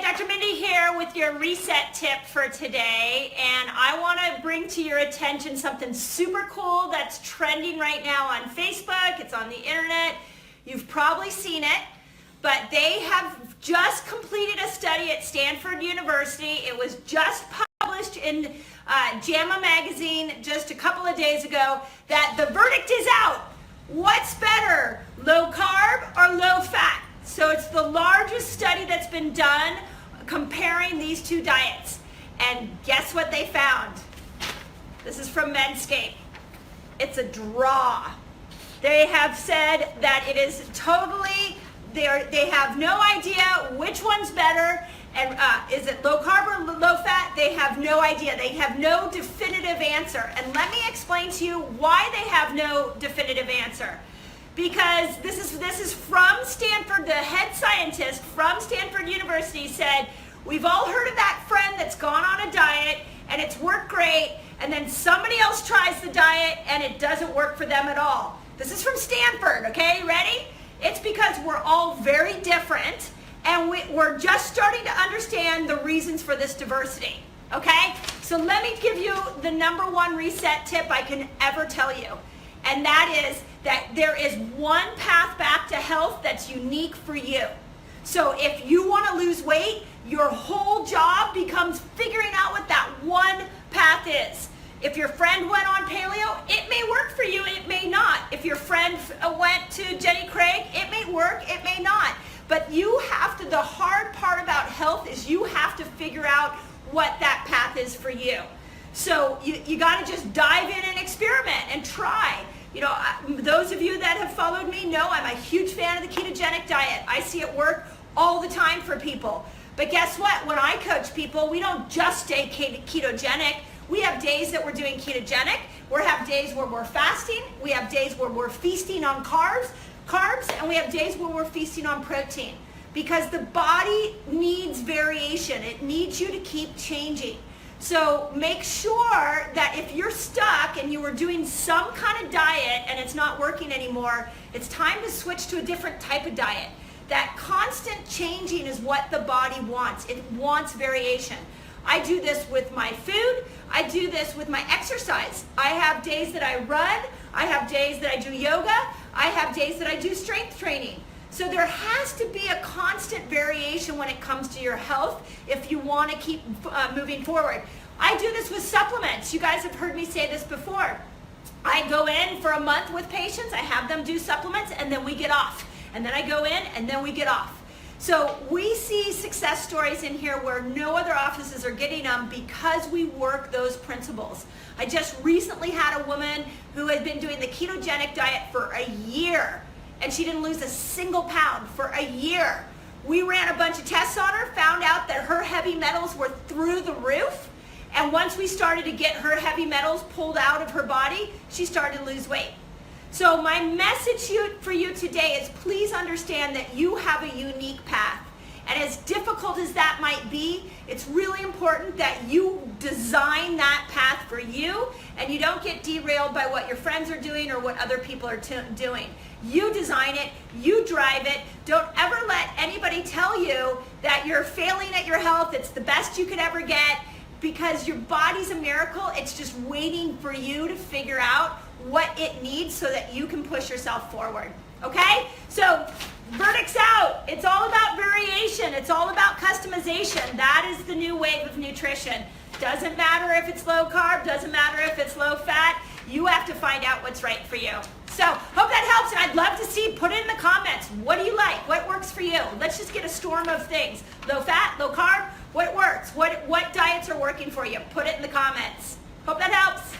Dr. Mindy here with your reset tip for today, and I want to bring to your attention something super cool that's trending right now on Facebook. It's on the internet. You've probably seen it, but they have just completed a study at Stanford University. It was just published in JAMA magazine just a couple of days ago that the verdict is out. What's better, low carb or low fat? So it's the largest study that's been done comparing these two diets. And guess what they found? This is from Medscape. It's a draw. They have said that it is totally, they have no idea which one's better. And is it low carb or low fat? They have no idea. They have no definitive answer. And let me explain to you why they have no definitive answer. Because this is from Stanford. The head scientist from Stanford University said, we've all heard of that friend that's gone on a diet and it's worked great, and then somebody else tries the diet and it doesn't work for them at all. This is from Stanford, okay? Ready? It's because we're all very different, and we're just starting to understand the reasons for this diversity, okay? So let me give you the #1 reset tip I can ever tell you. And that is that there is one path back to health that's unique for you. So if you want to lose weight, your whole job becomes figuring out what that one path is. If your friend went on paleo, it may work for you, it may not. If your friend went to Jenny Craig, it may work, it may not. But you have to, the hard part about health is you have to figure out what that path is for you. So you got to just dive in and experiment and try. You know, those of you that have followed me know I'm a huge fan of the ketogenic diet. I see it work all the time for people. But guess what? When I coach people, we don't just stay ketogenic. We have days that we're doing ketogenic. We have days where we're fasting. We have days where we're feasting on carbs, and we have days where we're feasting on protein. Because the body needs variation. It needs you to keep changing. So make sure that if you're stuck and you were doing some kind of diet and it's not working anymore, it's time to switch to a different type of diet. That constant changing is what the body wants. It wants variation. I do this with my food. I do this with my exercise. I have days that I run. I have days that I do yoga. I have days that I do strength training. So there has to be a constant variation when it comes to your health if you want to keep moving forward. I do this with supplements. You guys have heard me say this before. I go in for a month with patients. I have them do supplements, and then we get off. And then I go in, and then we get off. So we see success stories in here where no other offices are getting them because we work those principles. I just recently had a woman who had been doing the ketogenic diet for a year, and she didn't lose a single pound for a year. We ran a bunch of tests on her, found out that her heavy metals were through the roof, and once we started to get her heavy metals pulled out of her body, she started to lose weight. So my message for you today is please understand that you have a unique path. And as difficult as that might be, it's really important that you design that path for you and you don't get derailed by what your friends are doing or what other people are doing. You design it, you drive it. Don't ever let anybody tell you that you're failing at your health, it's the best you could ever get, because your body's a miracle. It's just waiting for you to figure out what it needs so that you can push yourself forward. Okay? So, verdict's out. It's all about variation. It's all about customization. That is the new wave of nutrition. Doesn't matter if it's low carb, doesn't matter if it's low fat. You have to find out what's right for you. So, hope that helps, and I'd love to see, put it in the comments. What do you like? What works for you? Let's just get a storm of things. Low fat, low carb, what works? What diets are working for you? Put it in the comments. Hope that helps.